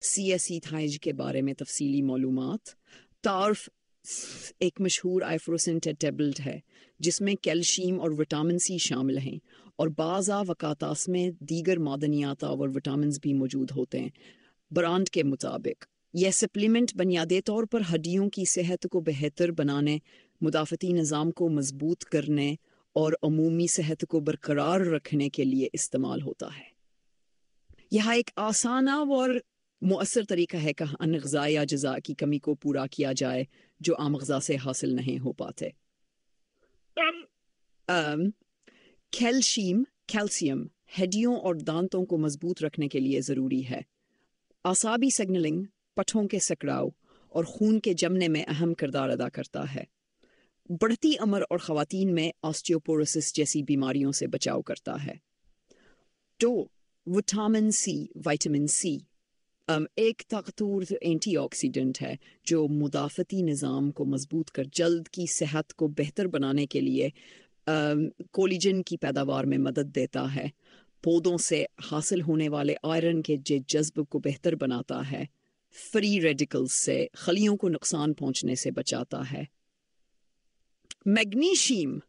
CSE thighs के बारे में तफसीली मालूमात। तार्फ एक मशहूर आइफ्रोसिन टेबलेट है जिसमें कैल्शियम और विटामिन सी शामिल हैं और बाज़ा वक़ात में दीगर मादनियात और विटामिन भी मौजूद होते हैं। ब्रांड के मुताबिक यह सप्लीमेंट बुनियादी तौर पर हड्डियों की सेहत को बेहतर बनाने, मुदाफ़ती निज़ाम को मजबूत करने और अमूमी सेहत को बरकरार रखने के लिए इस्तेमाल होता है। यह एक आसान और मुअस्सर तरीका है कि अन्य ग़िज़ा या अज्ज़ा की कमी को पूरा किया जाए जो आम ग़िज़ा से हासिल नहीं हो पाते। कैल्शियम हड्डियों और दांतों को मजबूत रखने के लिए ज़रूरी है। आसाबी सिग्नलिंग, पट्ठों के सकराव और खून के जमने में अहम किरदार अदा करता है। बढ़ती उम्र और ख़वातीन में ऑस्टियोपोरोसिस जैसी बीमारियों से बचाव करता है। तो विटामिन सी एक ताकतवर एंटीऑक्सीडेंट है जो मुदाफ़ती निज़ाम को मजबूत कर जल्द की सेहत को बेहतर बनाने के लिए कोलेजन की पैदावार में मदद देता है। पौधों से हासिल होने वाले आयरन के जज्ब को बेहतर बनाता है। फ्री रेडिकल्स से खलियों को नुकसान पहुंचने से बचाता है। मैग्नीशियम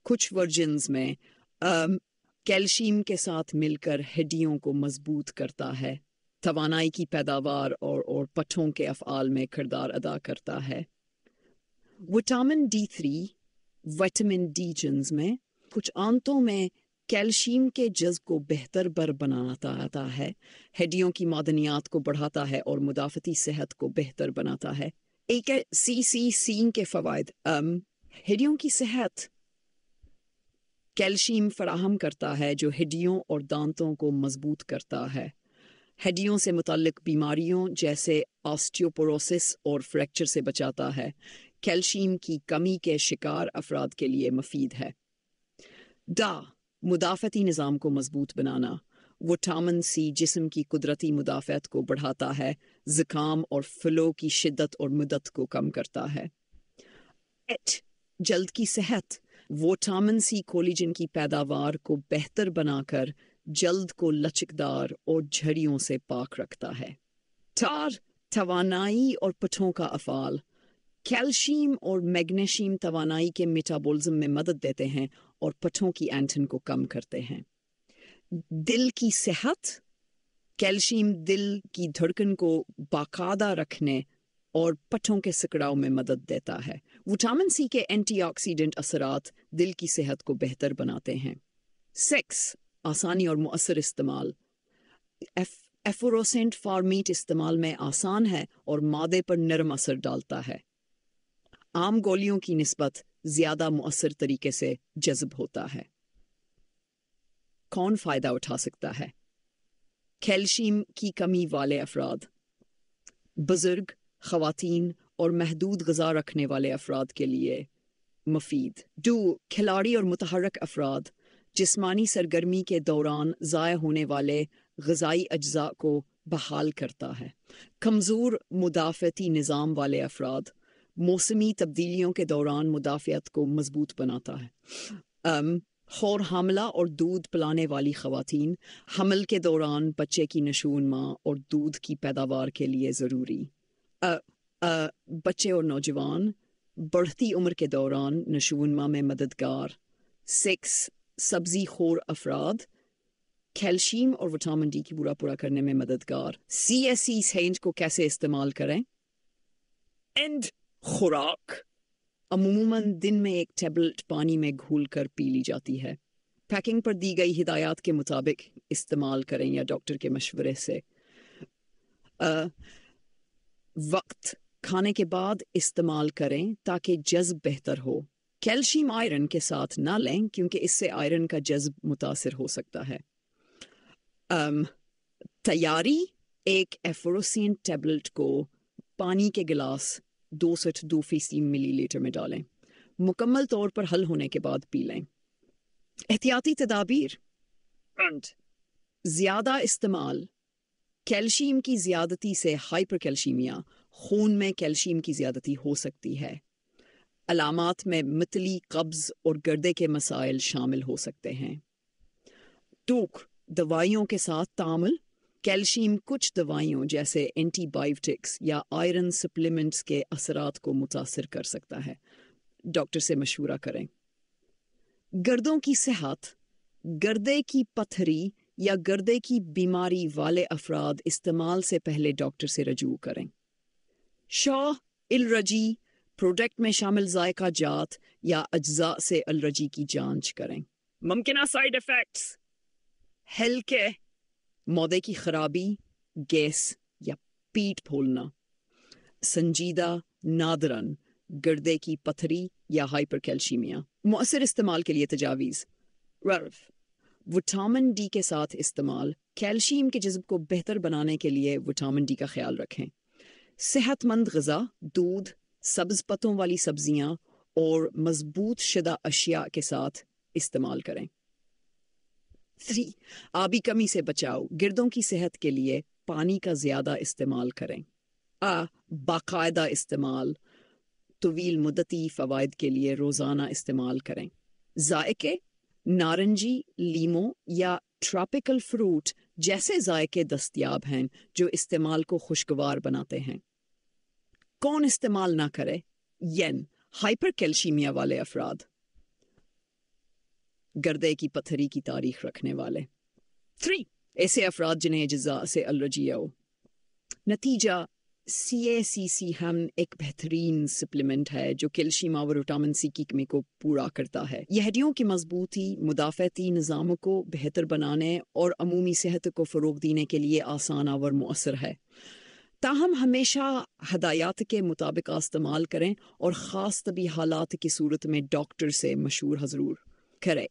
कुछ वर्जन्स में कैल्शियम के साथ मिलकर हड्डियों को मजबूत करता है, तवानाई की पैदावार और पट्ठों के अफ़आल में किरदार अदा करता है। Vitamin D3 vitamin D jeans में कुछ आंतों में कैल्शियम के जज्ब को बेहतर बनाता है, हड्डियों की मादनियात को बढ़ाता है और मुदाफ़ती सेहत को बेहतर बनाता है। एक है CCC के फ़वाइद। हड्डियों की सेहत कैल्शियम फराहम करता है जो हड्डियों और दांतों को मजबूत करता है। हड्डियों से मुताल्लिक बीमारियों जैसे ऑस्टियोपोरोसिस और फ्रैक्चर से बचाता है। कैल्शियम की कमी के शिकार अफराद के लिए मुफीद है। मुदाफ़ती निज़ाम को मजबूत बनाना। विटामिन सी जिस्म की कुदरती मुदाफ़त को बढ़ाता है, ज़ुकाम और फ्लू की शिद्दत और मुद्दत को कम करता है। जल्द की सेहत। विटामिन सी कोलेजन की पैदावार को बेहतर बनाकर जल्द को लचकदार और झड़ियों से पाक रखता है। तवानाई और पट्ठों का अफ़ाल। कैल्शियम और मैग्नीशियम तवानाई के मेटाबॉलिज्म में मदद देते हैं और पट्ठों की ऐंठन को कम करते हैं। दिल की सेहत। कैल्शियम दिल की धड़कन को बाकायदा रखने और पट्ठों के सिकड़ाव में मदद देता है। विटामिन सी के एंटीऑक्सीडेंट असरात दिल की सेहत को बेहतर बनाते हैं। आसानी और मुअस्सर इस्तेमाल। एफोरोसेंट फार्मीट इस्तेमाल में आसान है और मादे पर नरम असर डालता है। आम गोलियों की निस्बत ज़्यादा मुअस्सर तरीके से जज़ब होता है। कौन फ़ायदा उठा सकता है? कैल्शियम की कमी वाले अफराद, बुजुर्ग, ख़वातीन और महदूद ग़िज़ा रखने वाले अफराद के लिए मुफीद। खिलाड़ी और मुतहर्रिक अफराद, जिस्मानी सरगर्मी के दौरान ज़ाय होने वाले ग़िज़ाई अज्जा को बहाल करता है। कमज़ोर मुदाफ़ती निज़ाम वाले अफराद, मौसमी तब्दीलियों के दौरान मुदाफ़ियत को मजबूत बनाता है। और हामला और दूध पिलाने वाली ख़वातीन, हमल के दौरान बच्चे की नशूनमा और दूध की पैदावार के लिए ज़रूरी। बच्चे और नौजवान बढ़ती उम्र के दौरान नशूनमा में मददगार। सब्ज़ी खोर अफराद, कैल्शियम और विटामिन डी की पूरा करने में मददगार। CSE सेंज को कैसे इस्तेमाल करें? खुराक अमूमन दिन में एक टैबलेट पानी में घोलकर पी ली जाती है। पैकिंग पर दी गई हिदायत के मुताबिक इस्तेमाल करें या डॉक्टर के मशवरे से। वक्त खाने के बाद इस्तेमाल करें ताकि जज़्ब बेहतर हो। कैल्शियम आयरन के साथ ना लें क्योंकि इससे आयरन का जज़्ब मुतासिर हो सकता है। तैयारी। एक एफोरोसिन टैबलेट को पानी के गिलास 2 मिलीलीटर में डालें। मुकम्मल तौर पर हल होने के बाद पी लें। एहतियाती तदाबीर। ज़्यादा इस्तेमाल। कैल्शियम की ज़्यादती से हाइपरकैल्शीमिया, खून में कैल्शियम की ज़्यादती हो सकती है। अलामात में मतली, कब्ज़ और गर्दे के मसाइल शामिल हो सकते हैं। दवाइयों के साथ तामुल। کیلشیم کچھ دوائیوں جیسے اینٹی بائیوٹکس یا آئرن سپلیمنٹس کے اثرات کو متاثر کر سکتا ہے۔ ڈاکٹر سے مشورہ کریں۔ گردوں کی صحت، گردے کی پتھری یا گردے کی بیماری والے افراد استعمال سے پہلے ڈاکٹر سے رجوع کریں۔ شوہ، الرجی، پروڈکٹ میں شامل ذائقہ جات یا اجزاء سے الرجی کی جانچ کریں۔ ممکنہ سائیڈ ایفیکٹس: ہلکے معدے کی خرابی، گیس یا پیٹ پھولنا۔ سنجیدہ نادراً گردے کی پتھری یا ہائپر کیلشیمیا۔ مؤثر استعمال کے لیے تجاویز: وٹامن ڈی کے ساتھ استعمال، کیلشیم کے جذب کو بہتر بنانے کے لیے وٹامن ڈی کا خیال رکھیں۔ صحت مند غذا، دودھ، سبز پتوں والی سبزیاں اور مضبوط شدہ اشیاء کے ساتھ استعمال کریں۔ 3. آبی کمی سے بچاؤ، گردوں کی صحت کے لیے پانی کا زیادہ استعمال کریں۔ باقاعدہ استعمال، طویل مدتی فوائد کے لیے روزانہ استعمال کریں۔ ذائقے: نارنجی، لیمو یا ٹراپیکل فروٹ جیسے ذائقے دستیاب ہیں جو استعمال کو خوشگوار بناتے ہیں۔ کون استعمال نہ کرے؟ ہائپر کیلشیمیا والے افراد، گردے کی پتھری کی تاریخ رکھنے والے۔ 3. ایسے افراد جنہیں اجزاء سے الرجی ہو۔ نتیجہ: CACC ہم ایک بہترین سپلیمنٹ ہے جو کیلشیم اور وٹامن سی کی کمی کو پورا کرتا ہے۔ یہ ہڈیوں کی مضبوطی، مدافعتی نظام کو بہتر بنانے اور عمومی صحت کو فروغ دینے کے لیے آسان اور مؤثر ہے۔ تاہم ہمیشہ ہدایات کے مطابق استعمال کریں اور خاص طبی حالات کی صورت میں ڈاکٹر سے مشورہ ضرور کریں۔